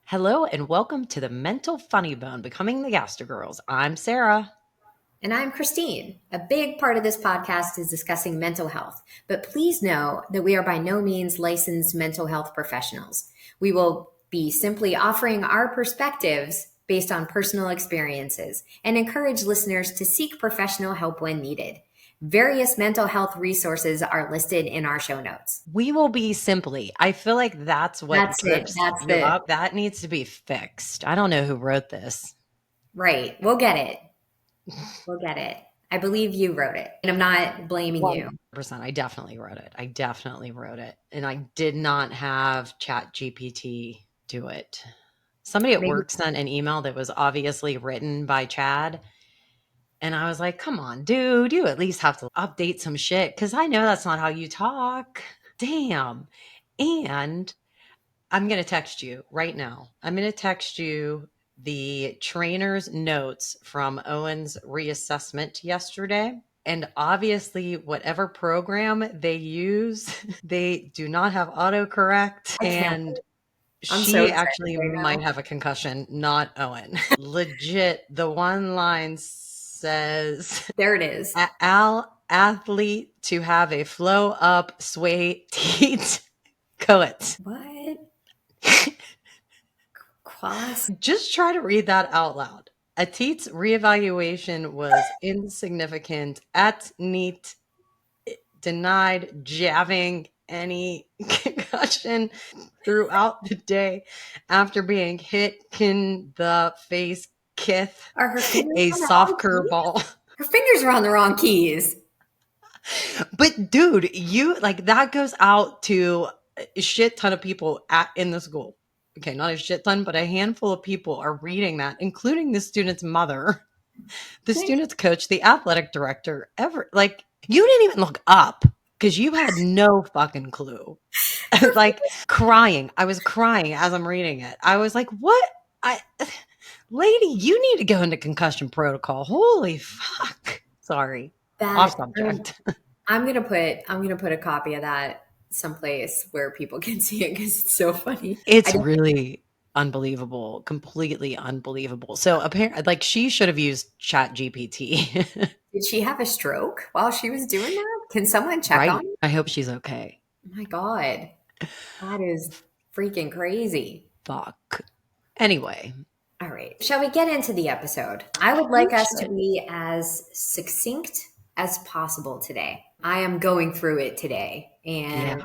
Hello and welcome to the Mental Funny Bone, Becoming the Gaster Girls. I'm Sarah. And I'm Christine. A big part of this podcast is discussing mental health, but please know that we are by no means licensed mental health professionals. We will be simply offering our perspectives based on personal experiences and encourage listeners to seek professional help when needed. Various mental health resources are listed in our show notes. We will be simply. I feel like that's what That's it. trips That's you it. up. That needs to be fixed. I don't know who wrote this. Right. We'll get it. We'll get it. I believe you wrote it, and I'm not blaming you. 100%. I definitely wrote it. And I did not have Chat GPT do it. Somebody at Maybe. work sent an email that was obviously written by Chad. And I was like, come on, dude, you at least have to update some shit because I know that's not how you talk. Damn. And I'm going to text you right now. I'm going to text you the trainer's notes from Owen's reassessment yesterday. And obviously, whatever program they use, they do not have autocorrect. I can't. And I'm so she excited actually right might now. have a concussion, not Owen. Legit, the one line says, There it is. Al athlete to have a flow up, sway, teat, coet. What? Quas? Just try to read that out loud. Atit's reevaluation was insignificant. At neat denied jabbing any concussion throughout the day after being hit in the face with Are her fingers a on the soft wrong keys? curveball. Her fingers are on the wrong keys. But dude, you like that goes out to a shit ton of people in the school. Okay, not a shit ton, but a handful of people are reading that, including the student's mother, the student's coach, the athletic director, ever. Like, you didn't even look up because you had no fucking clue. I was like crying. I was crying as I'm reading it. I was like, what? I, lady, you need to go into concussion protocol. Holy fuck. Sorry. Off That subject. I'm gonna put a copy of that someplace where people can see it because it's so funny. I It's don't, really unbelievable, completely unbelievable. So apparently, like she should have used Chat GPT, did she have a stroke while she was doing that? Can someone check on right? her? I hope she's okay. Oh my God. That is freaking crazy. Fuck. Anyway, All right. Shall we get into the episode? I would we like us to should. be as succinct as possible today. I am going through it today. Yeah. And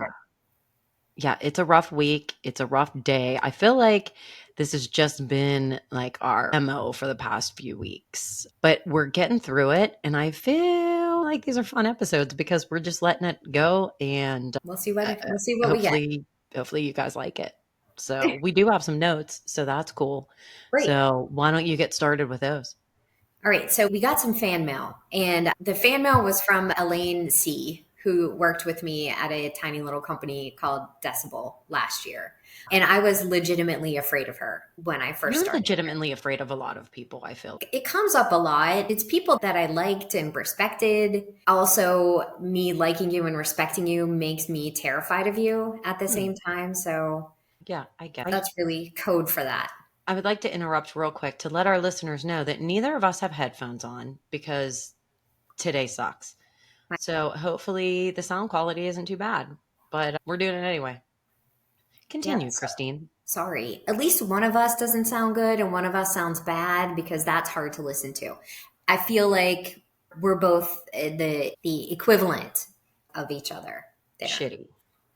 Yeah. It's a rough week. It's a rough day. I feel like this has just been like our MO for the past few weeks, but we're getting through it. And I feel like these are fun episodes because we're just letting it go. And we'll see what we get. hopefully you guys like it. So we do have some notes, so that's cool. Great. So why don't you get started with those? All right. So we got some fan mail, and the fan mail was from Elaine C., who worked with me at a tiny little company called Decibel last year. And I was legitimately afraid of her when I first You're started. legitimately afraid of a lot of people, I feel. It comes up a lot. It's people that I liked and respected. Also, me liking you and respecting you makes me terrified of you at the same time. So Yeah, I get it. that's really code for that. I would like to interrupt real quick to let our listeners know that neither of us have headphones on because today sucks. So hopefully the sound quality isn't too bad, but we're doing it anyway. Yeah. Continue, Christine. Sorry. At least one of us doesn't sound good and one of us sounds bad because that's hard to listen to. I feel like we're both the equivalent of each other there. Shitty.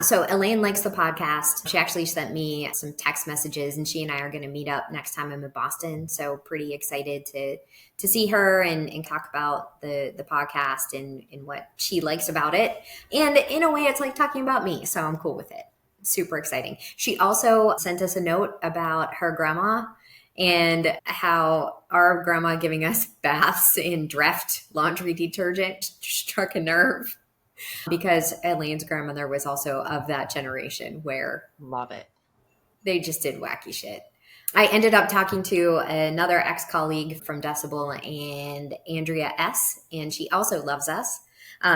So Elaine likes the podcast. She actually sent me some text messages, and she and I are going to meet up next time I'm in Boston. So pretty excited to see her and talk about the podcast and what she likes about it. And in a way, it's like talking about me. So I'm cool with it. Super exciting. She also sent us a note about her grandma and how our grandma giving us baths in Dreft laundry detergent struck a nerve because Elaine's grandmother was also of that generation where Love it. they just did wacky shit. I ended up talking to another ex-colleague from Decibel and Andrea S., and she also loves us.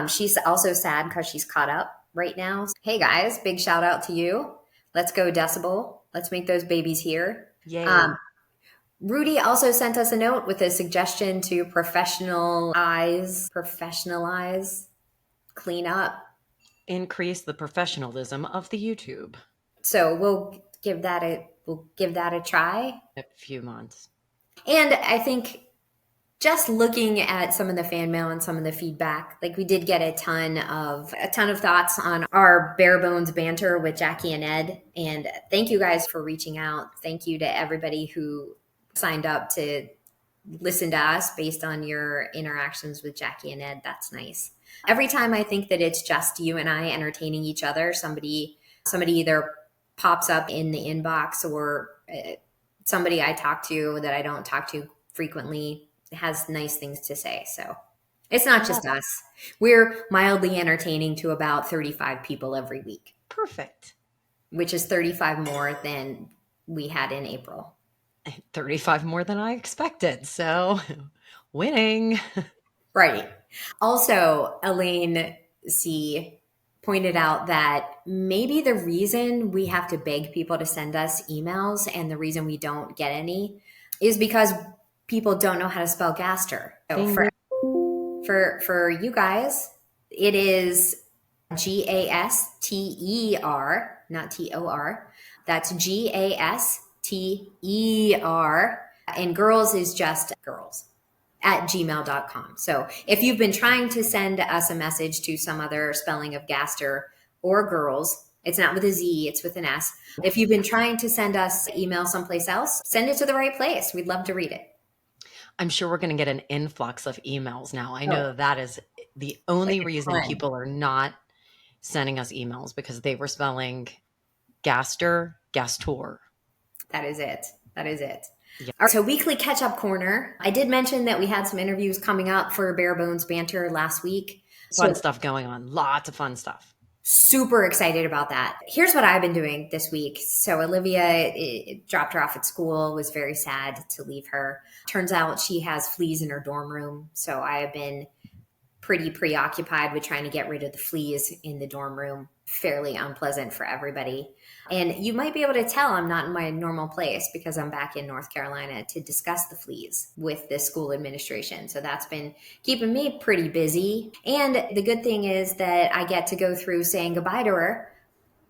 She's also sad because she's caught up right now. Hey guys, big shout out to you. Let's go Decibel. Let's make those babies here. Yay. Rudy also sent us a note with a suggestion to professionalize, clean up. Increase the professionalism of the YouTube. So we'll give that a try. A few months. And I think just looking at some of the fan mail and some of the feedback, like we did get a ton of thoughts on our bare bones banter with Jackie and Ed. And thank you guys for reaching out. Thank you to everybody who signed up to listen to us based on your interactions with Jackie and Ed. That's nice. Every time I think that it's just you and I entertaining each other, somebody either pops up in the inbox, or somebody I talk to that I don't talk to frequently has nice things to say. So it's not just us. We're mildly entertaining to about 35 people every week. Perfect. Which is 35 more than we had in April. 35 more than I expected. So winning. Right. Also, Elaine C. pointed out that maybe the reason we have to beg people to send us emails and the reason we don't get any is because people don't know how to spell Gaster. So for you guys, it is Gaster, not TOR. That's Gaster, and girls is just girls at gmail.com. So if you've been trying to send us a message to some other spelling of Gaster or girls, it's not with a Z, it's with an S. If you've been trying to send us email someplace else, send it to the right place. We'd love to read it. I'm sure we're going to get an influx of emails now. I know that is the only reason people are not sending us emails, because they were spelling Gastor. That is it. Yeah. All right, so weekly catch-up corner. I did mention that we had some interviews coming up for Bare Bones Banter last week. Fun stuff going on. Lots of fun stuff. Super excited about that. Here's what I've been doing this week. So Olivia dropped her off at school, was very sad to leave her. Turns out she has fleas in her dorm room. So I have been pretty preoccupied with trying to get rid of the fleas in the dorm room. Fairly unpleasant for everybody. And you might be able to tell I'm not in my normal place because I'm back in North Carolina to discuss the fleas with the school administration. So that's been keeping me pretty busy. And the good thing is that I get to go through saying goodbye to her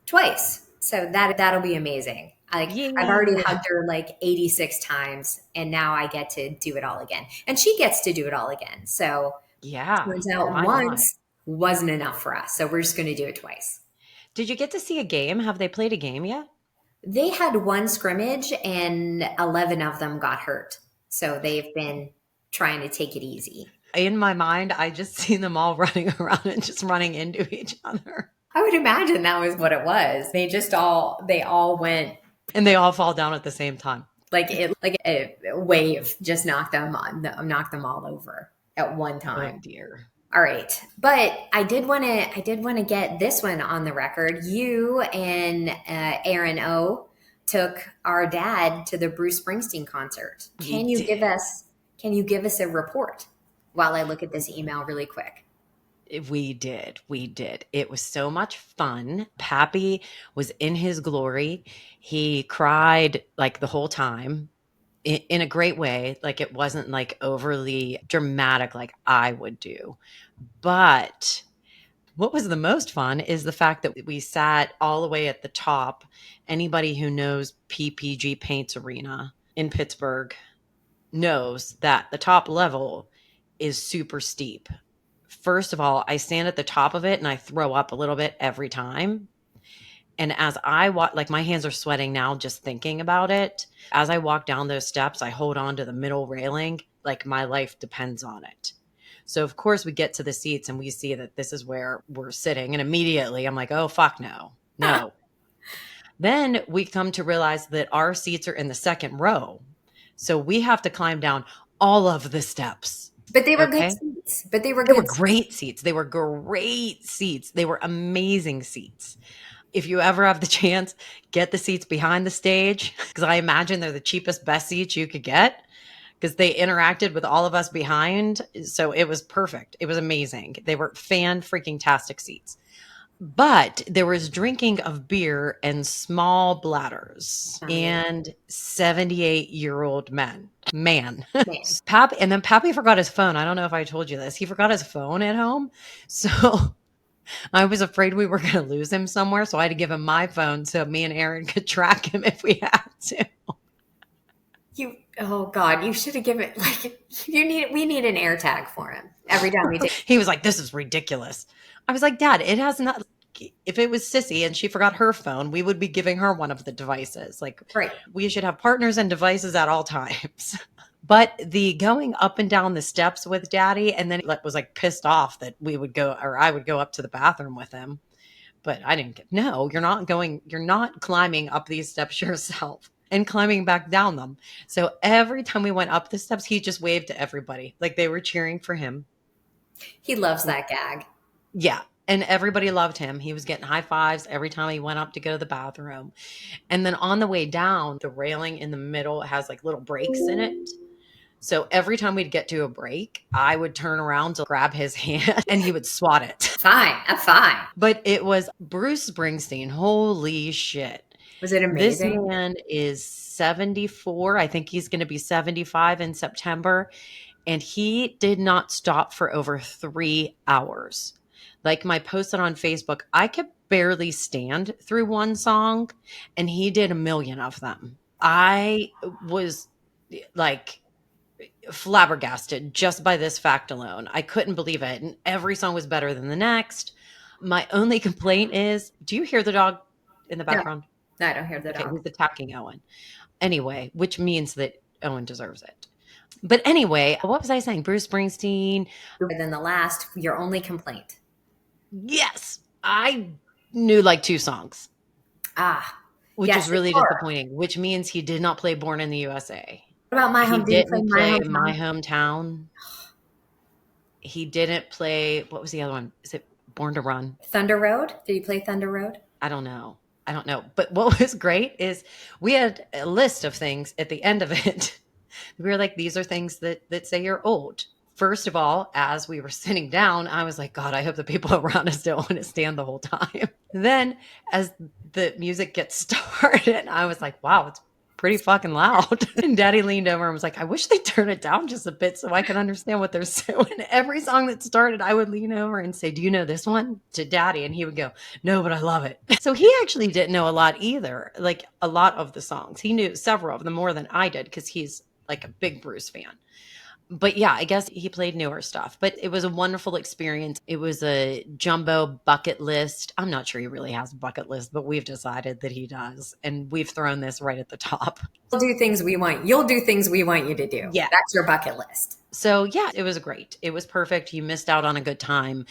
twice. So that'll be amazing. I've already hugged her like 86 times, and now I get to do it all again. And she gets to do it all again. So turns out once wasn't enough for us. So we're just going to do it twice. Did you get to see a game? Have they played a game yet? They had one scrimmage and 11 of them got hurt. So they've been trying to take it easy. In my mind, I just see them all running around and just running into each other. I would imagine that was what it was. They all went. And they all fall down at the same time. Like a wave just knocked them all over at one time. Oh dear. All right. But I did want to get this one on the record. You and Aaron O took our dad to the Bruce Springsteen concert. Can you give us a report while I look at this email really quick? We did. It was so much fun. Pappy was in his glory. He cried like the whole time. In a great way. Like, it wasn't like overly dramatic like I would do. But what was the most fun is the fact that we sat all the way at the top. Anybody who knows PPG Paints Arena in Pittsburgh knows that the top level is super steep. First of all, I stand at the top of it and I throw up a little bit every time. And as I walk, like, my hands are sweating now just thinking about it. As I walk down those steps, I hold on to the middle railing like my life depends on it. So, of course, we get to the seats and we see that this is where we're sitting. And immediately I'm like, oh, fuck no. Then we come to realize that our seats are in the second row. So we have to climb down all of the steps. But they were good seats. They were great seats. They were great seats. They were amazing seats. If you ever have the chance, get the seats behind the stage, because I imagine they're the cheapest, best seats you could get, because they interacted with all of us behind. So it was perfect. It was amazing. They were fan-freaking-tastic seats. But there was drinking of beer in small bladders Nice. and 78-year-old men. Man. Man. And then Pappy forgot his phone. I don't know if I told you this. He forgot his phone at home. So I was afraid we were going to lose him somewhere. So I had to give him my phone so me and Aaron could track him if we had to. Oh God, you should have given, like, we need an air tag for him every time we take. He was like, this is ridiculous. I was like, Dad, it has not. If it was Sissy and she forgot her phone, we would be giving her one of the devices. Like, Right. we should have partners and devices at all times. But the going up and down the steps with Daddy, and then was like pissed off that we would go, or I would go up to the bathroom with him. But I didn't get, no, you're not climbing up these steps yourself and climbing back down them. So every time we went up the steps, he just waved to everybody like they were cheering for him. He loves that gag. Yeah. And everybody loved him. He was getting high fives every time he went up to go to the bathroom. And then on the way down, the railing in the middle has like little breaks in it. So every time we'd get to a break, I would turn around to grab his hand and he would swat it. Fine. I'm fine. But it was Bruce Springsteen. Holy shit. Was it This amazing? man is 74. I think he's going to be 75 in September. And he did not stop for over 3 hours. Like my posted on Facebook, I could barely stand through one song, and he did a million of them. I was like flabbergasted just by this fact alone. I couldn't believe it. And every song was better than the next. My only complaint is, do you hear the dog in the background? No, I don't hear the Okay, dog. he's attacking Owen. Anyway, which means that Owen deserves it. But anyway, what was I saying? Bruce Springsteen. And then the last, your only complaint. Yes, I knew like 2 songs, Ah, which yes, is really sure. disappointing, which means he did not play Born in the USA. What about my He home? Did you play didn't my play hometown? My Hometown. He didn't play, what was the other one? Is it Born to Run? Thunder Road? Did you play Thunder Road? I don't know. But what was great is we had a list of things at the end of it. We were like, these are things that say you're old. First of all, as we were sitting down, I was like, God, I hope the people around us don't want to stand the whole time. Then as the music gets started, I was like, wow, it's pretty fucking loud. And Daddy leaned over and was like, I wish they'd turn it down just a bit so I can understand what they're saying. Every song that started, I would lean over and say, do you know this one? To Daddy. And he would go, no, but I love it. So he actually didn't know a lot either. Like a lot of the songs. He knew several of them more than I did because he's like a big Bruce fan. But yeah, I guess he played newer stuff, but it was a wonderful experience. It was a jumbo bucket list. I'm not sure he really has a bucket list, but we've decided that he does. And we've thrown this right at the top. You'll do things we want you to do. Yeah. That's your bucket list. So yeah, it was great. It was perfect. You missed out on a good time.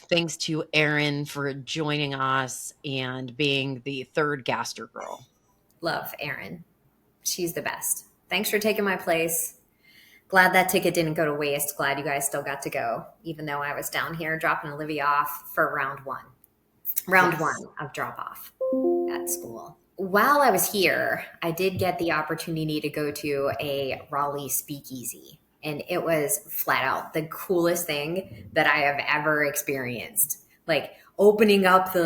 Thanks to Erin for joining us and being the third Gaster girl. Love Erin. She's the best. Thanks for taking my place. Glad that ticket didn't go to waste. Glad you guys still got to go, even though I was down here dropping Olivia off for round one. Round one of drop off at school. While I was here, I did get the opportunity to go to a Raleigh speakeasy, and it was flat out the coolest thing that I have ever experienced. Like opening up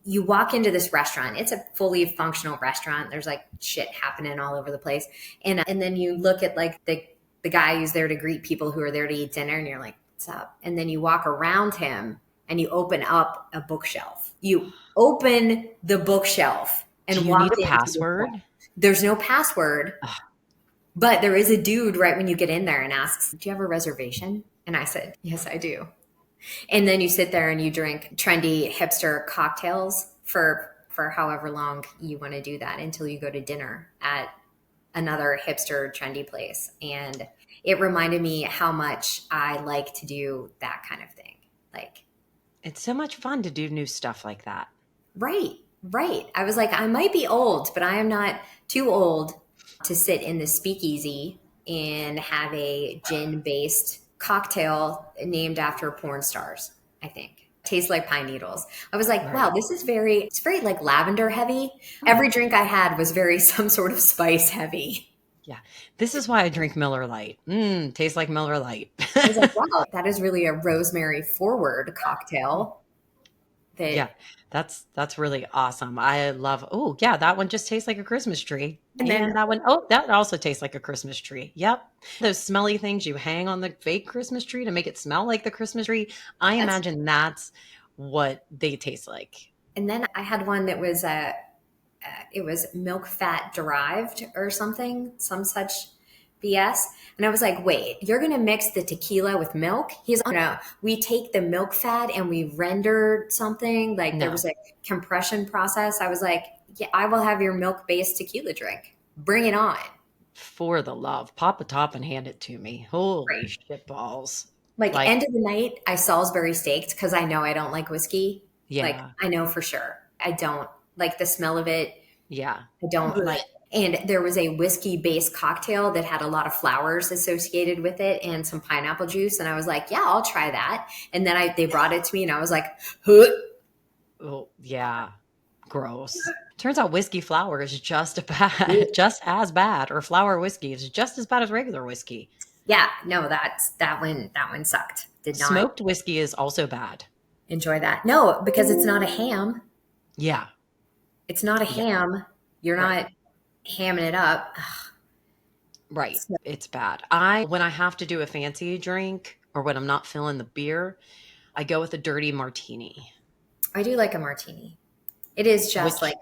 you walk into this restaurant. It's a fully functional restaurant. There's like shit happening all over the place. And then you look at like the guy who's there to greet people who are there to eat dinner, and you're like, what's up? And then you walk around him and you open up a bookshelf. You open the bookshelf and Do you walk need a into password? There's no password, but there is a dude right when you get in there and asks, do you have a reservation? And I said, yes, I do. And then you sit there and you drink trendy hipster cocktails for however long you want to do that until you go to dinner at another hipster trendy place. And it reminded me how much I like to do that kind of thing. Like, it's so much fun to do new stuff like that. Right. I was like, I might be old, but I am not too old to sit in the speakeasy and have a gin-based cocktail named after porn stars, I think. Tastes like pine needles. I was like, wow, it's very like lavender heavy. Every drink I had was very some sort of spice heavy. Yeah. This is why I drink Miller Lite. Tastes like Miller Lite. I was like, wow, that is really a rosemary forward cocktail. that, Yeah, that's really awesome. I love oh, yeah, that one just tastes like a Christmas tree. and then And that one, oh, that also tastes like a Christmas tree. Yep. Those smelly things you hang on the fake Christmas tree to make it smell like the Christmas tree. I that's, imagine that's what they taste like. and then I had one that was it was milk fat derived or something, some such BS. And I was like, wait, you're going to mix the tequila with milk? He's like, no, we take the milk fat and we render something. Like there No, was a compression process. I was like, yeah, I will have your milk based tequila drink. Bring it on. for the love. Pop a top and hand it to me. Holy Right. shit balls. Like Like, end of the night, I Salisbury steaked because I know I don't like whiskey. Like yeah, I know for sure. I don't like the smell of it. yeah. I don't Blech. like. And there was a whiskey based cocktail that had a lot of flowers associated with it and some pineapple juice. And I was like, yeah, I'll try that. And then they brought it to me and I was like, huh. Oh, yeah. Gross. Turns out whiskey flour is just bad, just as bad, or flour whiskey is just as bad as regular whiskey. Yeah, no, that one sucked. Did not Smoked whiskey is also bad. enjoy that. No, because it's not a ham. Yeah, It's not a yeah, ham. You're right, not hamming it up. right. So It's bad. When I have to do a fancy drink or when I'm not feeling the beer, I go with a dirty martini, I do like a martini. It is just which like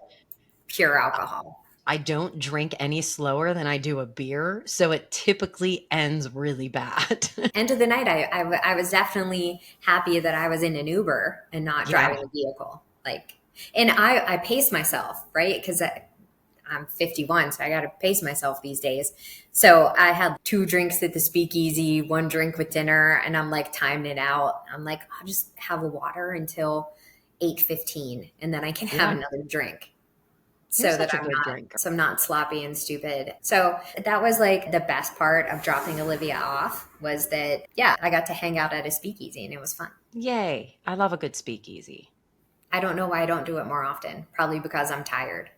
pure alcohol. I don't drink any slower than I do a beer. So it typically ends really bad. End of the night, I was definitely happy that I was in an Uber and not driving Yeah, a vehicle. Like, and I pace myself, right? Because I'm 51, so I got to pace myself these days. So I had 2 drinks at the speakeasy, 1 drink with dinner, and I'm like timing it out. I'm like, I'll just have a water until 8:15, and then I can have yeah. another drink You're so that such a good drinker. I'm not sloppy and stupid. So that was like the best part of dropping Olivia off was that yeah, I got to hang out at a speakeasy and it was fun. Yay. I love a good speakeasy. I don't know why I don't do it more often. Probably because I'm tired.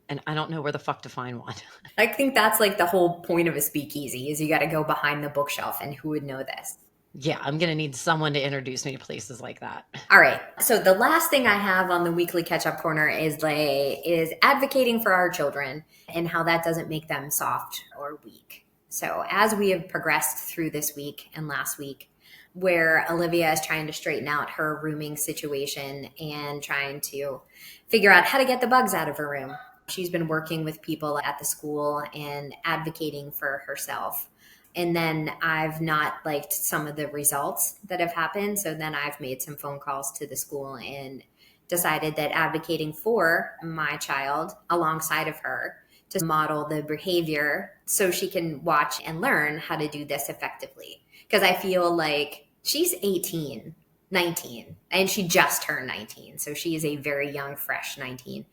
And I don't know where the fuck to find one. I think that's like the whole point of a speakeasy is you got to go behind the bookshelf and who would know this? Yeah, I'm going to need someone to introduce me to places like that. All right. So the last thing I have on the weekly catch up corner is advocating for our children and how that doesn't make them soft or weak. So as we have progressed through this week and last week, where Olivia is trying to straighten out her rooming situation and trying to figure out how to get the bugs out of her room. She's been working with people at the school and advocating for herself. And then I've not liked some of the results that have happened. So then I've made some phone calls to the school and decided that advocating for my child alongside of her to model the behavior so she can watch and learn how to do this effectively. Because I feel like she's 18, 19, and she just turned 19. So she is a very young, fresh 19.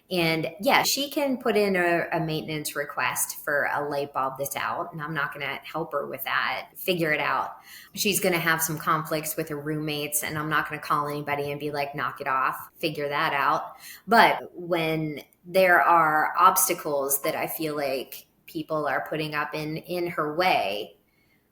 And yeah, she can put in a maintenance request for a light bulb that's out, and I'm not going to help her with that. Figure it out. She's going to have some conflicts with her roommates, and I'm not going to call anybody and be like, knock it off, figure that out. But when there are obstacles that I feel like people are putting up in her way,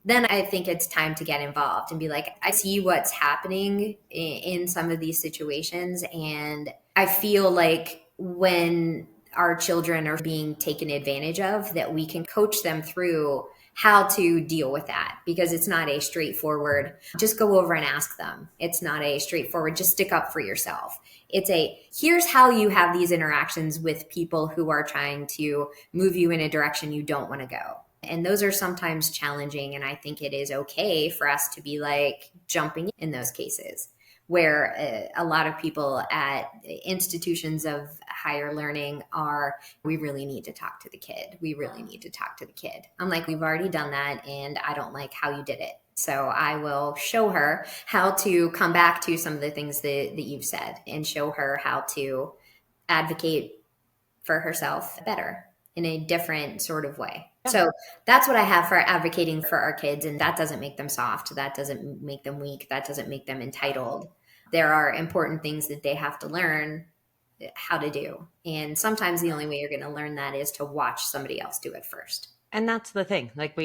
then I think it's time to get involved and be like, I see what's happening in some of these situations. And I feel like when our children are being taken advantage of, that we can coach them through how to deal with that because it's not a straightforward, just go over and ask them. It's not a straightforward, just stick up for yourself. It's a, here's how you have these interactions with people who are trying to move you in a direction you don't want to go. And those are sometimes challenging. And I think it is okay for us to be like jumping in those cases where a lot of people at institutions of higher learning are, we really need to talk to the kid. We really need to talk to the kid. I'm like, we've already done that and I don't like how you did it. So I will show her how to come back to some of the things that you've said and show her how to advocate for herself better in a different sort of way. Yeah. So that's what I have for advocating for our kids. And that doesn't make them soft. That doesn't make them weak. That doesn't make them entitled. There are important things that they have to learn how to do. And sometimes the only way you're going to learn that is to watch somebody else do it first. And that's the thing. Like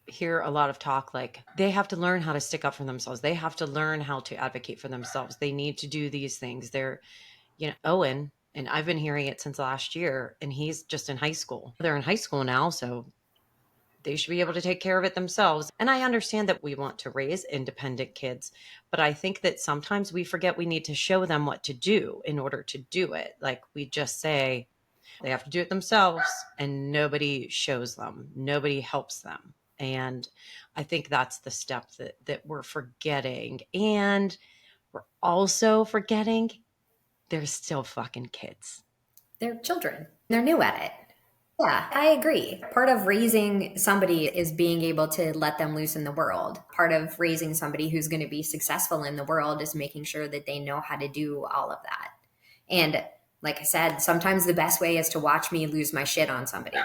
hear a lot of talk like they have to learn how to stick up for themselves. They have to learn how to advocate for themselves. They need to do these things. They're, Owen, and I've been hearing it since last year, and he's just in high school. They're in high school now, so they should be able to take care of it themselves. And I understand that we want to raise independent kids, but I think that sometimes we forget we need to show them what to do in order to do it. Like we just say they have to do it themselves, and nobody shows them, nobody helps them. And I think that's the step that we're forgetting. And we're also forgetting they're still fucking kids. They're children. They're new at it. Yeah, I agree. Part of raising somebody is being able to let them loose in the world. Part of raising somebody who's going to be successful in the world is making sure that they know how to do all of that. And like I said, sometimes the best way is to watch me lose my shit on somebody.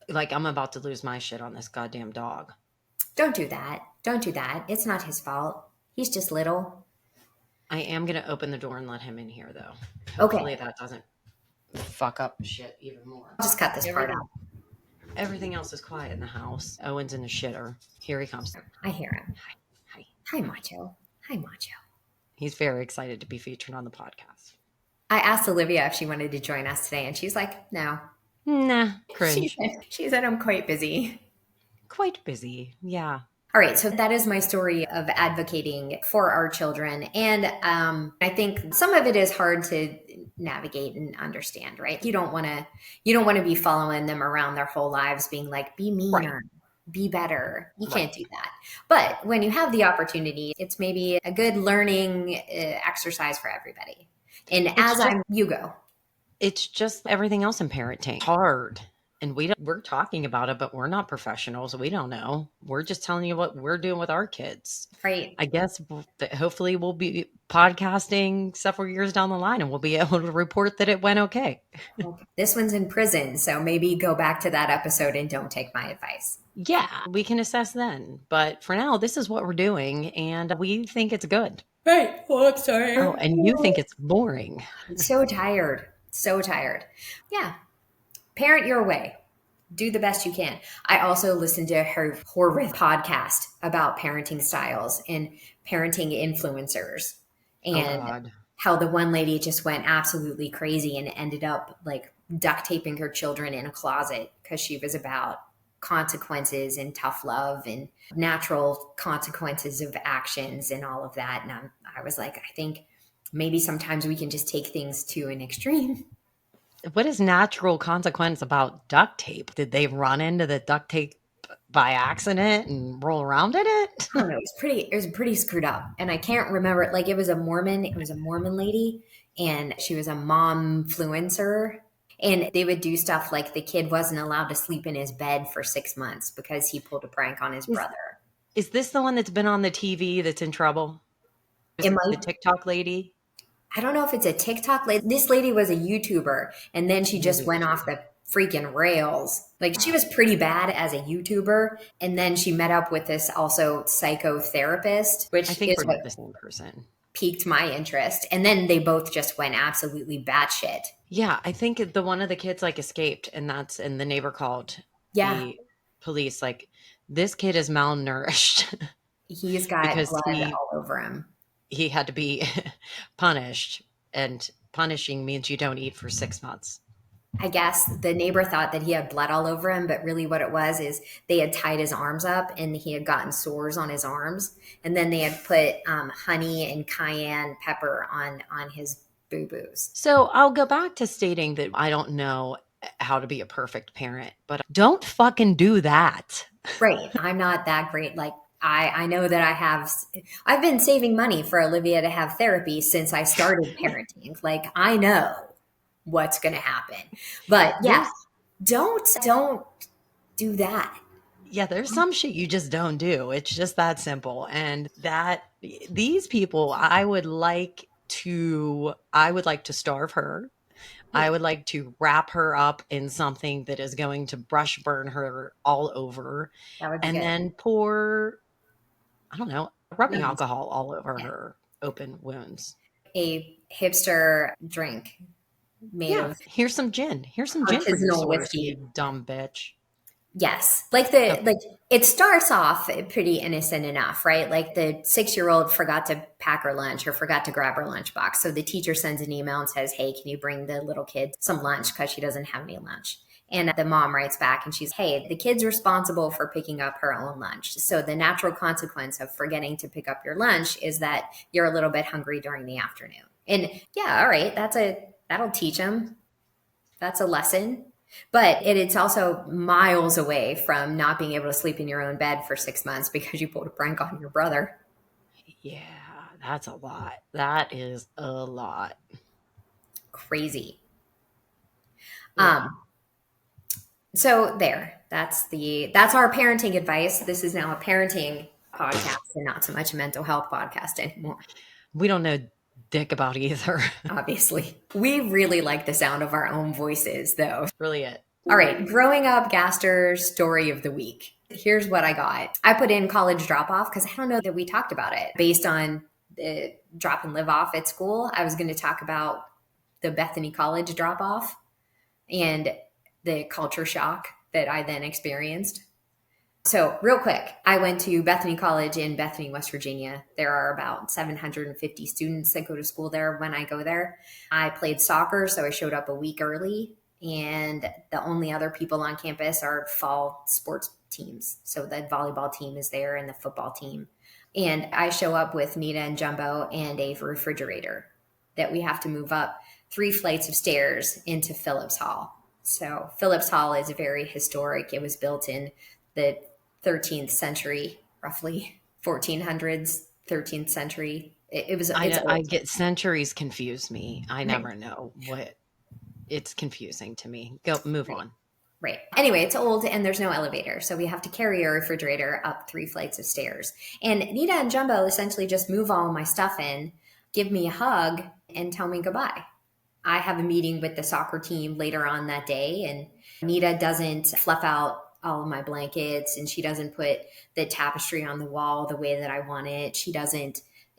Like I'm about to lose my shit on this goddamn dog. Don't do that. Don't do that. It's not his fault. He's just little. I am going to open the door and let him in here, though. Okay. Hopefully that doesn't fuck up shit even more. I'll just cut this part out. Everything else is quiet in the house. Owen's in the shitter. Here he comes. I hear him. Hi. Hi, Macho. Hi, Macho. He's very excited to be featured on the podcast. I asked Olivia if she wanted to join us today, and she's like, no. Nah, cringe. She said I'm quite busy. Quite busy, yeah. All right, so that is my story of advocating for our children. And I think some of it is hard to navigate and understand, right? You don't want to be following them around their whole lives being like, be meaner, be better. You can't do that. But when you have the opportunity, it's maybe a good learning exercise for everybody. And you go. It's just everything else in parenting. Hard. And we're talking about it, but we're not professionals. We don't know. We're just telling you what we're doing with our kids. Right. I guess hopefully we'll be podcasting several years down the line and we'll be able to report that it went okay. This one's in prison, so maybe go back to that episode and don't take my advice. Yeah, we can assess then. But for now, this is what we're doing, and we think it's good. Right. Oh, I'm sorry. Oh, and you think it's boring. I'm so tired. So tired. Yeah. Parent your way. Do the best you can. I also listened to her horrific podcast about parenting styles and parenting influencers and how the one lady just went absolutely crazy and ended up like duct taping her children in a closet because she was about consequences and tough love and natural consequences of actions and all of that. And I was like, I think maybe sometimes we can just take things to an extreme. What is natural consequence about duct tape? Did they run into the duct tape by accident and roll around in it? I don't know. It was pretty screwed up. And I can't remember, like it was a Mormon lady and she was a mom-fluencer. And they would do stuff like the kid wasn't allowed to sleep in his bed for 6 months because he pulled a prank on his brother. Is this the one that's been on the TV that's in trouble? The TikTok lady? I don't know if it's a TikTok lady. This lady was a YouTuber and then she just went off the freaking rails. Like she was pretty bad as a YouTuber. And then she met up with this also psychotherapist, which I think we're the same person. Piqued my interest. And then they both just went absolutely batshit. Yeah. I think one of the kids like escaped and the neighbor called the police. Like this kid is malnourished. He's got blood all over him. He had to be punished, and punishing means you don't eat for 6 months. I guess the neighbor thought that he had blood all over him, but really what it was is they had tied his arms up and he had gotten sores on his arms. And then they had put honey and cayenne pepper on his boo-boos. So I'll go back to stating that I don't know how to be a perfect parent, but don't fucking do that. Right. I'm not that great. Like, I know that I've been saving money for Olivia to have therapy since I started parenting. Like I know what's going to happen, but yeah, don't do that. Yeah. There's some shit you just don't do. It's just that simple. And these people, I would like to starve her. I would like to wrap her up in something that is going to brush burn her all over and then pour, I don't know, rubbing alcohol all over her open wounds. A hipster drink made of. Here's some gin. Here's some gin for your whiskey, you dumb bitch. Yes. Okay. It starts off pretty innocent enough, right? Like the 6-year-old forgot to pack her lunch or forgot to grab her lunchbox. So the teacher sends an email and says, "Hey, can you bring the little kid some lunch because she doesn't have any lunch?" And the mom writes back and she's, "Hey, the kid's responsible for picking up her own lunch. So the natural consequence of forgetting to pick up your lunch is that you're a little bit hungry during the afternoon." And yeah, all right, that'll teach them. That's a lesson. But it's also miles away from not being able to sleep in your own bed for 6 months because you pulled a prank on your brother. Yeah, that's a lot. That is a lot. Crazy. Yeah. Um, so there. That's our parenting advice. This is now a parenting podcast and not so much a mental health podcast anymore. We don't know dick about either. Obviously. We really like the sound of our own voices though. Really it. All right, growing up Gaster story of the week. Here's what I got. I put in college drop off because I don't know that we talked about it. Based on the drop and live off at school, I was going to talk about the Bethany College drop off and the culture shock that I then experienced. So, real quick, I went to Bethany College in Bethany, West Virginia. There are about 750 students that go to school there when I go there. I played soccer, so I showed up a week early. And the only other people on campus are fall sports teams. So, the volleyball team is there and the football team. And I show up with Nita and Jumbo and a refrigerator that we have to move up 3 flights of stairs into Phillips Hall. So, Phillips Hall is very historic. It was built in the 13th century, roughly 1400s, 13th century. It's I old. get centuries confuse me. I Right, never know what it's confusing to me. Go move right, on. right. Anyway, it's old and there's no elevator. So we have to carry a refrigerator up 3 flights of stairs. And Nita and Jumbo essentially just move all my stuff in, give me a hug, and tell me goodbye. I have a meeting with the soccer team later on that day, and Nita doesn't fluff out all of my blankets and she doesn't put the tapestry on the wall the way that I want it.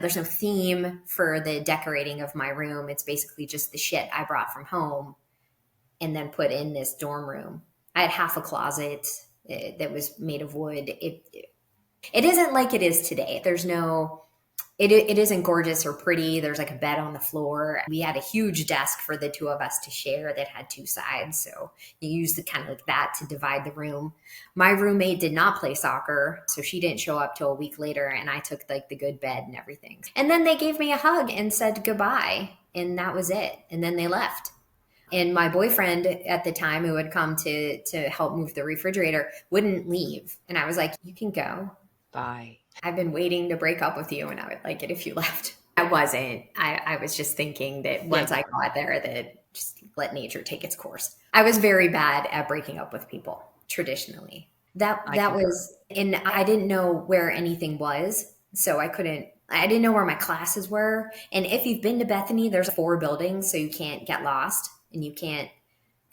There's no theme for the decorating of my room. It's basically just the shit I brought from home and then put in this dorm room. I had half a closet that was made of wood. It isn't like it is today. It isn't gorgeous or pretty. There's like a bed on the floor. We had a huge desk for the two of us to share that had 2 sides. So you use the kind of like that to divide the room. My roommate did not play soccer, so she didn't show up till a week later, and I took like the good bed and everything. And then they gave me a hug and said goodbye, and that was it. And then they left. And my boyfriend at the time, who had come to help move the refrigerator, wouldn't leave. And I was like, "You can go. Bye. I've been waiting to break up with you and I would like it if you left." I wasn't. I was just thinking that Yeah, once I got there, that just let nature take its course. I was very bad at breaking up with people traditionally. I That concur. was, and I didn't know where anything was. So I didn't know where my classes were. And if you've been to Bethany, there's 4 buildings, so you can't get lost and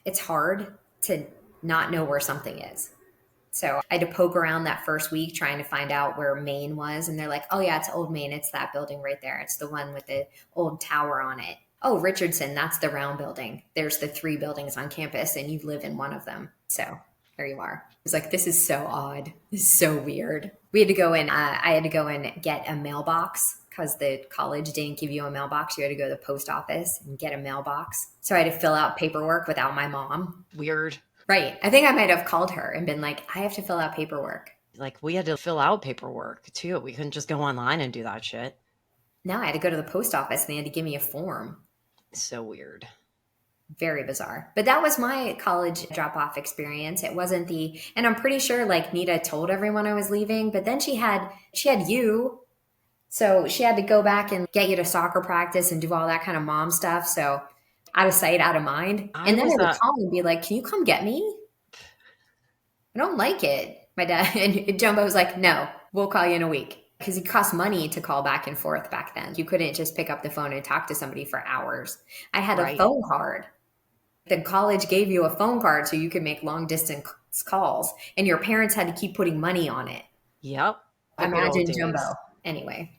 it's hard to not know where something is. So I had to poke around that first week trying to find out where Maine was. And they're like, "Oh, yeah, it's Old Maine. It's that building right there. It's the one with the old tower on it." "Oh, Richardson, that's the round building. There's the 3 buildings on campus, and you live in one of them." So there you are. It was like, this is so odd. This is so weird. We had to go in, I had to go and get a mailbox because the college didn't give you a mailbox. You had to go to the post office and get a mailbox. So I had to fill out paperwork without my mom. Weird. Right. I think I might have called her and been like, "I have to fill out paperwork." Like we had to fill out paperwork too. We couldn't just go online and do that shit. No, I had to go to the post office and they had to give me a form. So weird. Very bizarre. But that was my college drop off experience. It wasn't and I'm pretty sure like Nita told everyone I was leaving, but then she had you. So she had to go back and get you to soccer practice and do all that kind of mom stuff. So out of sight, out of mind. I And then was I would call and be like, "Can you come get me? I don't like it." My dad and Jumbo was like, "No, we'll call you in a week." Because it cost money to call back and forth back then. You couldn't just pick up the phone and talk to somebody for hours. I had a right. phone card. The college gave you a phone card so you could make long distance calls, and your parents had to keep putting money on it. Yep. The good old Imagine Jumbo. days. Anyway,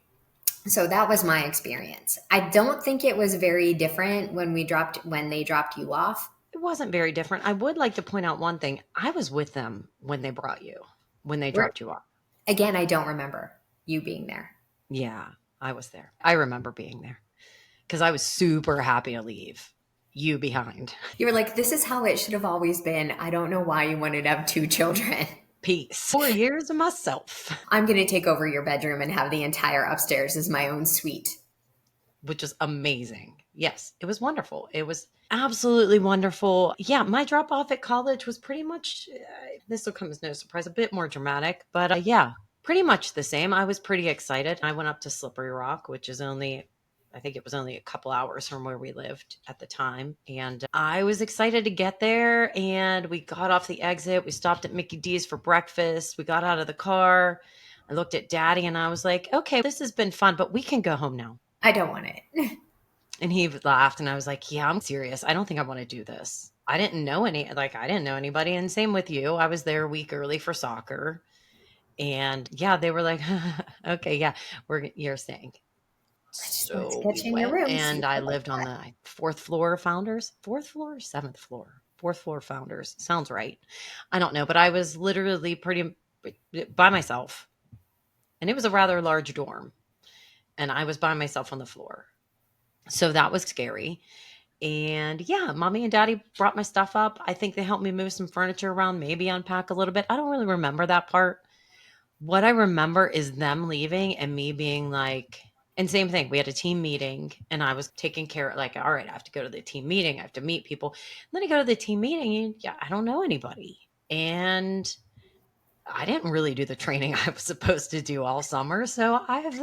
so that was my experience. I don't think it was very different when they dropped you off. It wasn't very different. I would like to point out one thing. I was with them when they dropped you off. Again, I don't remember you being there. Yeah, I was there. I remember being there because I was super happy to leave you behind. You were like, this is how it should have always been. I don't know why you wanted to have 2 children. Peace. 4 years of myself. I'm going to take over your bedroom and have the entire upstairs as my own suite. Which is amazing. Yes, it was wonderful. It was absolutely wonderful. Yeah, my drop off at college was pretty much, this will come as no surprise, a bit more dramatic, but yeah, pretty much the same. I was pretty excited. I went up to Slippery Rock, which is only, I think it was only a couple hours from where we lived at the time. And I was excited to get there. And we got off the exit. We stopped at Mickey D's for breakfast. We got out of the car. I looked at Daddy and I was like, okay, this has been fun, but we can go home now. I don't want it. And he laughed and I was like, yeah, I'm serious. I don't think I want to do this. I didn't know anybody. And same with you. I was there a week early for soccer. And yeah, they were like, okay, yeah, you're staying. So we went, and I lived on the 4th floor Founders, 4th floor, 7th floor, 4th floor Founders. Sounds right. I don't know, but I was literally pretty by myself. And it was a rather large dorm. And I was by myself on the floor. So that was scary. And yeah, mommy and daddy brought my stuff up. I think they helped me move some furniture around, maybe unpack a little bit. I don't really remember that part. What I remember is them leaving and me being like, and same thing. We had a team meeting and I was taking care of like, all right, I have to go to the team meeting. I have to meet people. And then I go to the team meeting and yeah, I don't know anybody. And I didn't really do the training I was supposed to do all summer. So I have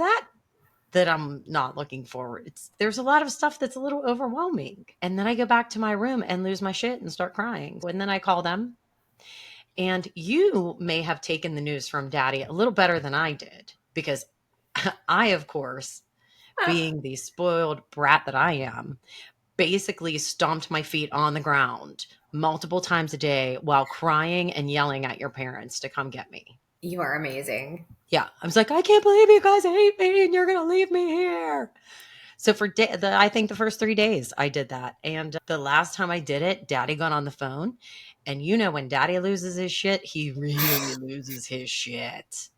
that I'm not looking forward. There's a lot of stuff that's a little overwhelming. And then I go back to my room and lose my shit and start crying. And then I call them. And you may have taken the news from Daddy a little better than I did because I, of course, being the spoiled brat that I am, basically stomped my feet on the ground multiple times a day while crying and yelling at your parents to come get me. You are amazing. Yeah. I was like, I can't believe you guys hate me and you're going to leave me here. So for I think the first 3 days I did that. And the last time I did it, Daddy got on the phone. And you know, when Daddy loses his shit, he really loses his shit.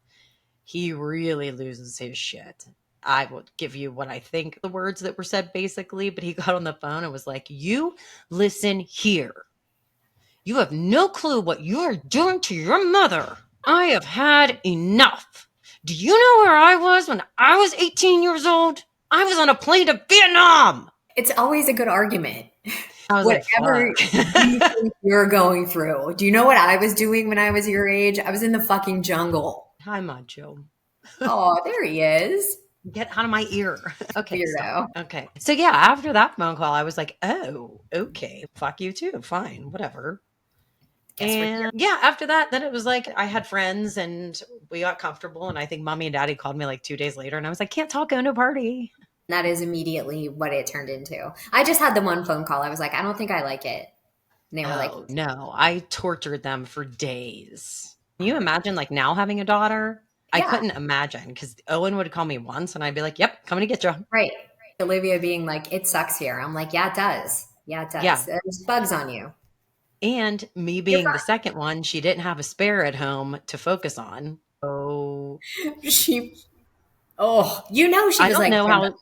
He really loses his shit. I will give you what I think the words that were said basically, but he got on the phone and was like, you listen here. You have no clue what you are doing to your mother. I have had enough. Do you know where I was when I was 18 years old? I was on a plane to Vietnam. It's always a good argument. Whatever you're going through. Do you know what I was doing when I was your age? I was in the fucking jungle. Hi, Macho. Oh, there he is. Get out of my ear. Okay. Weirdo. Okay. So yeah, after that phone call, I was like, oh, okay. Fuck you too. Fine. Whatever. And yeah, after that, then it was like I had friends and we got comfortable. And I think mommy and daddy called me like 2 days later and I was like, can't talk, going to a party. That is immediately what it turned into. I just had the one phone call. I was like, I don't think I like it. And they were like, no, I tortured them for days. Can you imagine like now having a daughter? Yeah. I couldn't imagine because Owen would call me once and I'd be like, yep, coming to get you. Right. Olivia being like, it sucks here. I'm like, yeah, it does. Yeah, it does. Yeah. There's bugs on you. And me being the second one, she didn't have a spare at home to focus on. Oh, she was I don't like, know how.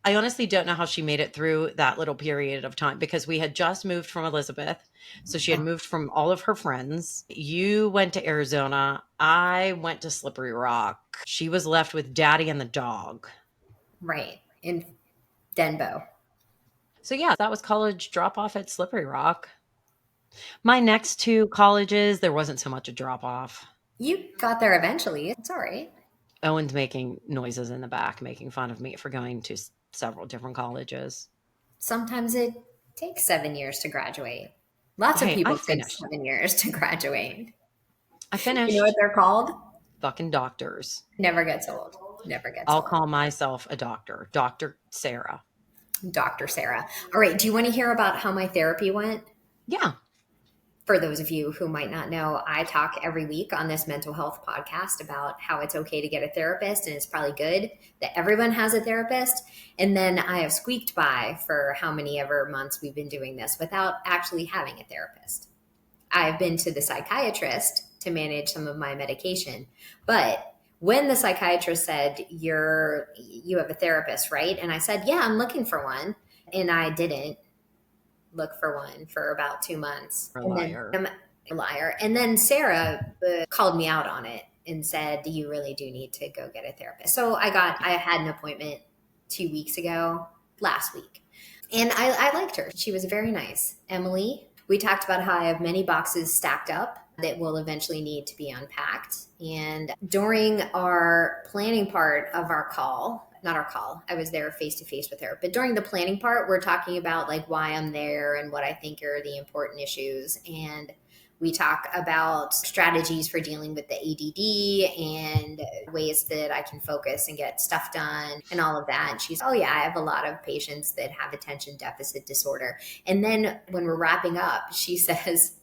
I honestly don't know how she made it through that little period of time because we had just moved from Elizabeth. So she had moved from all of her friends. You went to Arizona. I went to Slippery Rock. She was left with daddy and the dog. Right. In Denbo. So yeah, that was college drop off at Slippery Rock. My next 2 colleges, there wasn't so much a drop off. You got there eventually. It's all right. Owen's making noises in the back, making fun of me for going to several different colleges. Sometimes it takes 7 years to graduate. Lots of people take 7 years to graduate. I finished. You know what they're called? Fucking doctors. Never gets old. Never gets old. I'll call myself a doctor. Dr. Sarah. Dr. Sarah. All right. Do you want to hear about how my therapy went? Yeah. For those of you who might not know, I talk every week on this mental health podcast about how it's okay to get a therapist, and it's probably good that everyone has a therapist. And then I have squeaked by for how many ever months we've been doing this without actually having a therapist. I've been to the psychiatrist to manage some of my medication, but when the psychiatrist said, you have a therapist, right? And I said, yeah, I'm looking for one. And I didn't look for one for about 2 months. A And liar. then I'm a liar. And then Sarah called me out on it and said, you really do need to go get a therapist. So I had an appointment 2 weeks ago, last week. And I liked her. She was very nice. Emily, we talked about how I have many boxes stacked up that will eventually need to be unpacked. And during our planning part of our call, not our call, I was there face to face with her, but during the planning part, we're talking about like why I'm there and what I think are the important issues. And we talk about strategies for dealing with the ADD and ways that I can focus and get stuff done and all of that. And she's, oh yeah, I have a lot of patients that have attention deficit disorder. And then when we're wrapping up, she says,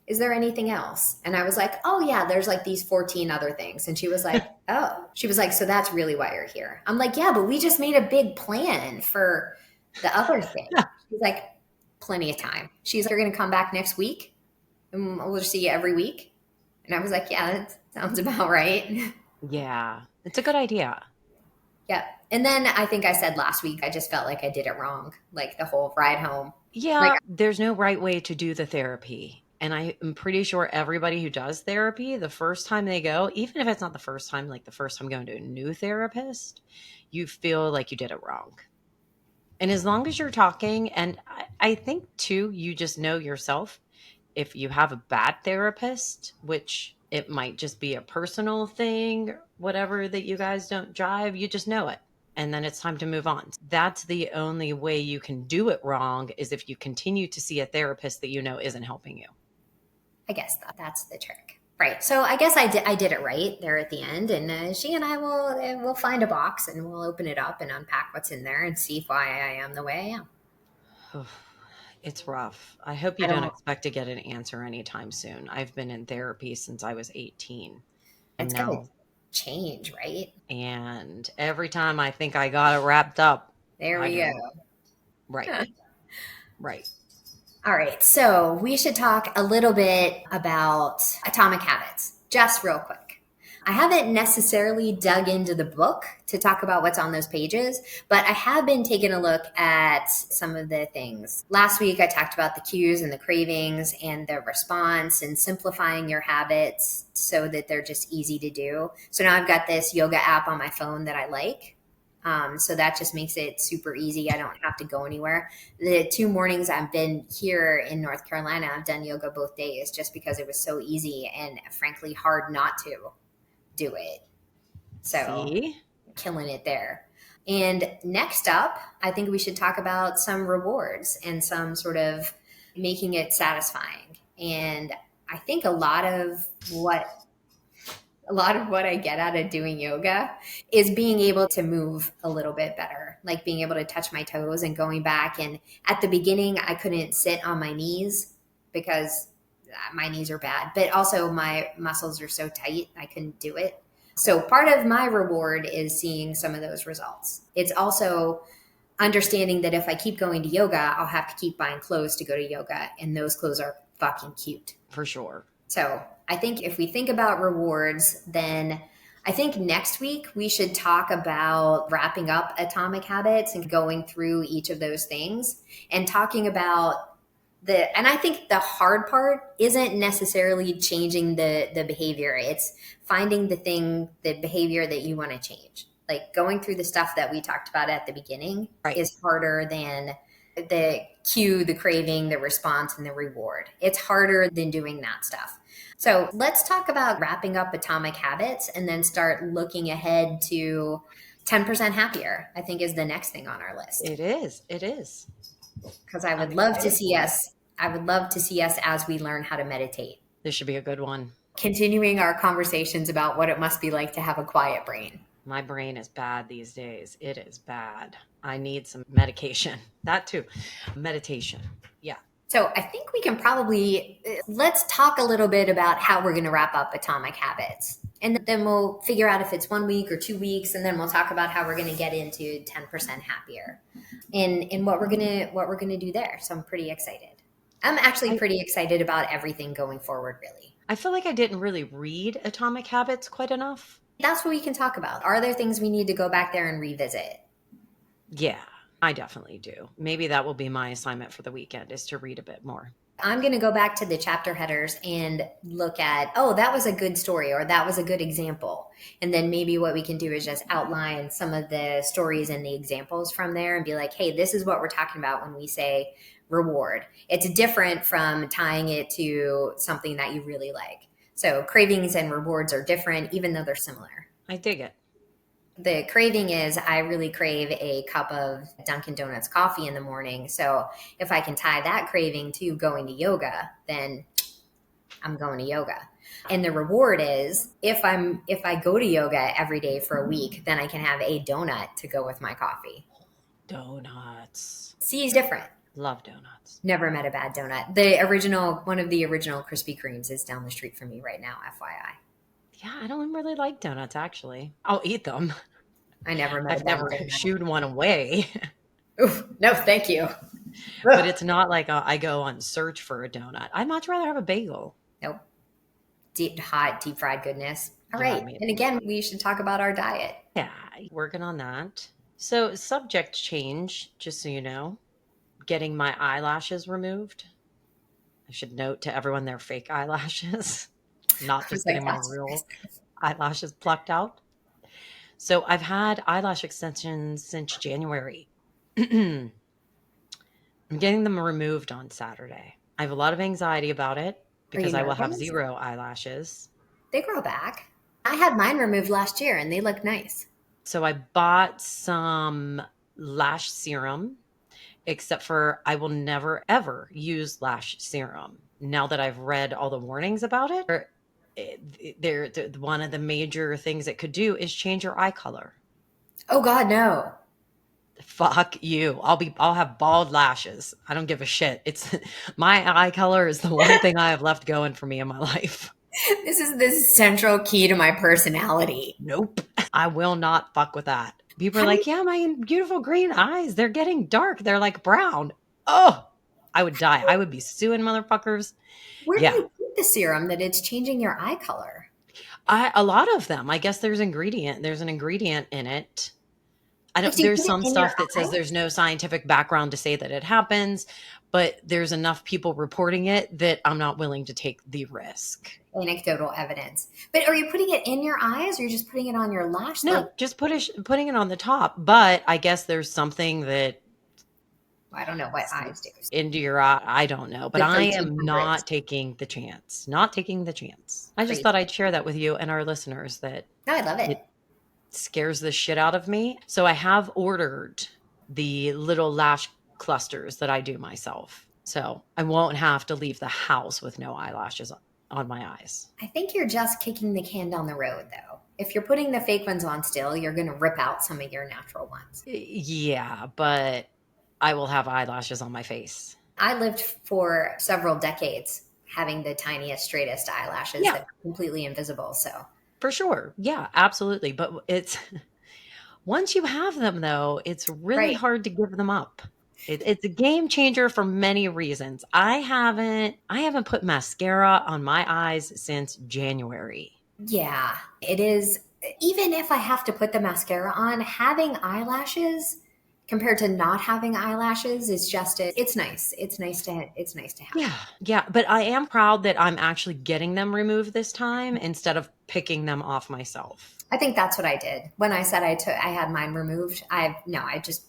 is there anything else? And I was like, oh yeah, there's like these 14 other things. And she was like, oh, she was like, so that's really why you're here. I'm like, yeah, but we just made a big plan for the other thing. She's like, plenty of time. She's like, you're going to come back next week and we'll just see you every week. And I was like, yeah, that sounds about right. Yeah, it's a good idea. Yeah. And then I think I said last week, I just felt like I did it wrong. Like the whole ride home. Yeah, Like, there's no right way to do the therapy. And I am pretty sure everybody who does therapy, the first time they go, even if it's not the first time, like the first time going to a new therapist, you feel like you did it wrong. And as long as you're talking, and I think too, you just know yourself if you have a bad therapist, which it might just be a personal thing, whatever that you guys don't drive, you just know it. And then it's time to move on. That's the only way you can do it wrong is if you continue to see a therapist that you know isn't helping you. I guess that's the trick. Right. So I guess I did it right there at the end. And she and I will find a box and we'll open it up and unpack what's in there and see why I am the way I am. It's rough. I hope you I don't don't, expect to get an answer anytime soon. I've been in therapy since I was 18. And it's going to now, change, right? and every time I think I got it wrapped up, There I we go. don't. Right. Right. All right. So we should talk a little bit about Atomic Habits, just real quick. I haven't necessarily dug into the book to talk about what's on those pages, but I have been taking a look at some of the things. Last week, I talked about the cues and the cravings and the response and simplifying your habits so that they're just easy to do. So now I've got this yoga app on my phone that I like. So that just makes it super easy. I don't have to go anywhere. The 2 mornings I've been here in North Carolina, I've done yoga both days just because it was so easy and frankly hard not to do it. So See? killing it there. And next up, I think we should talk about some rewards and some sort of making it satisfying. And I think a lot of what I get out of doing yoga is being able to move a little bit better, like being able to touch my toes and going back. And at the beginning, I couldn't sit on my knees because my knees are bad, but also my muscles are so tight, I couldn't do it. So part of my reward is seeing some of those results. It's also understanding that if I keep going to yoga, I'll have to keep buying clothes to go to yoga, and those clothes are fucking cute. For sure. So I think if we think about rewards, then I think next week we should talk about wrapping up Atomic Habits and going through each of those things and talking about and I think the hard part isn't necessarily changing the behavior. It's finding the behavior that you want to change. Like going through the stuff that we talked about at the beginning is harder than the cue, the craving, the response, and the reward. It's harder than doing that stuff. So let's talk about wrapping up Atomic Habits and then start looking ahead to 10% happier, I think is the next thing on our list. It is. It is. Because I would love to see us as we learn how to meditate. This should be a good one. Continuing our conversations about what it must be like to have a quiet brain. My brain is bad these days. It is bad. I need some medication. That too. Meditation. Yeah. So I think we can probably let's talk a little bit about how we're going to wrap up Atomic Habits. And then we'll figure out if it's 1 week or 2 weeks, and then we'll talk about how we're going to get into 10% happier and what we're gonna do there. So I'm pretty excited. I'm actually I, pretty excited about everything going forward, really. I feel like I didn't really read Atomic Habits quite enough. That's what we can talk about. Are there things we need to go back there and revisit? Yeah, I definitely do. Maybe that will be my assignment for the weekend is to read a bit more. I'm going to go back to the chapter headers and look at, oh, that was a good story or that was a good example. And then maybe what we can do is just outline some of the stories and the examples from there and be like, hey, this is what we're talking about when we say reward. It's different from tying it to something that you really like. So cravings and rewards are different, even though they're similar. I dig it. The craving is I really crave a cup of Dunkin' Donuts coffee in the morning. So if I can tie that craving to going to yoga, then I'm going to yoga. And the reward is if I go to yoga every day for a week, then I can have a donut to go with my coffee. Donuts. C is different. Love donuts. Never met a bad donut. The original, one of the original Krispy Kremes is down the street from me right now, FYI. Yeah, I don't really like donuts actually. I'll eat them. I never met a I've bad never donut. shooed one away, Oof, no, thank you. but it's not like I go on search for a donut. I'd much rather have a bagel. Nope. Hot, deep fried goodness. All Yeah, right. And again, we should talk about our diet. yeah, working on that. So, subject change, just so you know, getting my eyelashes removed. I should note to everyone they're fake eyelashes, not I was just like, getting my that's real eyelashes plucked out. So, I've had eyelash extensions since January. I'm getting them removed on Saturday. I have a lot of anxiety about it Are you because I will have nervous? 0 eyelashes. They grow back. I had mine removed last year and they look nice. So I bought some lash serum, except for I will never ever use lash serum. Now that I've read all the warnings about it, one of the major things it could do is change your eye color. Oh God, no. Fuck you. I'll have bald lashes. I don't give a shit. It's my eye color is the one thing I have left going for me in my life. This is the central key to my personality. Nope. I will not fuck with that. People are How do you, like, yeah, my beautiful green eyes, they're getting dark. They're like brown. Oh, I would die. I would be suing motherfuckers. where do Yeah. you put the serum that it's changing your eye color? A lot of them. I guess there's an ingredient in it. I Like, don't do you there's put it some in your stuff that says eye? there's no scientific background to say that it happens, but there's enough people reporting it that I'm not willing to take the risk. Anecdotal evidence. But are you putting it in your eyes or you're just putting it on your lash? Like, No, just putting it on the top, but I guess there's something that I don't know what eyes do. into your eye. I don't know, but The I am 1300s. not taking the chance. Not taking the chance. I just Crazy. thought I'd share that with you and our listeners that No, I love it. it scares the shit out of me. So I have ordered the little lash clusters that I do myself. So I won't have to leave the house with no eyelashes on my eyes. I think you're just kicking the can down the road, though. If you're putting the fake ones on still, you're going to rip out some of your natural ones. Yeah, but I will have eyelashes on my face. I lived for several decades having the tiniest, straightest eyelashes Yeah, that were completely invisible. So, for sure. Yeah, absolutely. But it's once you have them, though, it's really right. hard to give them up. It's a game changer for many reasons. I haven't put mascara on my eyes since January. Yeah, it is. Even if I have to put the mascara on, having eyelashes compared to not having eyelashes is just it's nice. It's nice to have. Yeah, yeah, but I am proud that I'm actually getting them removed this time instead of picking them off myself. I think that's what I did when I said I had mine removed. I just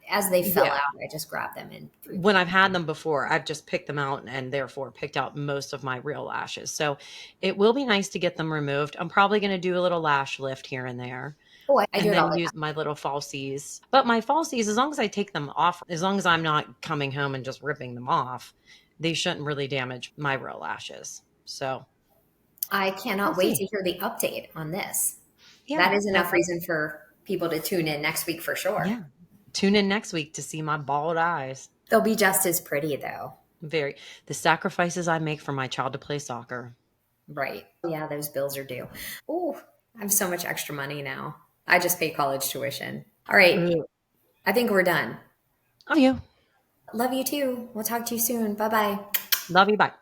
as they fell Yeah. out, I just grabbed them and threw them. When I've had them before, I've just picked them out and therefore picked out most of my real lashes. So it will be nice to get them removed. I'm probably going to do a little lash lift here and there Oh, I do and it all then the use my little falsies. But my falsies, as long as I take them off, as long as I'm not coming home and just ripping them off, they shouldn't really damage my real lashes. So I we'll cannot wait see. to hear the update on this. Yeah. That is enough reason for people to tune in next week for sure. Yeah. Tune in next week to see my bald eyes. They'll be just as pretty though. Very. The sacrifices I make for my child to play soccer. Right. Yeah, those bills are due. Oh, I have so much extra money now. I just pay college tuition. All right. Ugh. I think we're done. Love you. Love you too. We'll talk to you soon. Bye bye. Love you. Bye.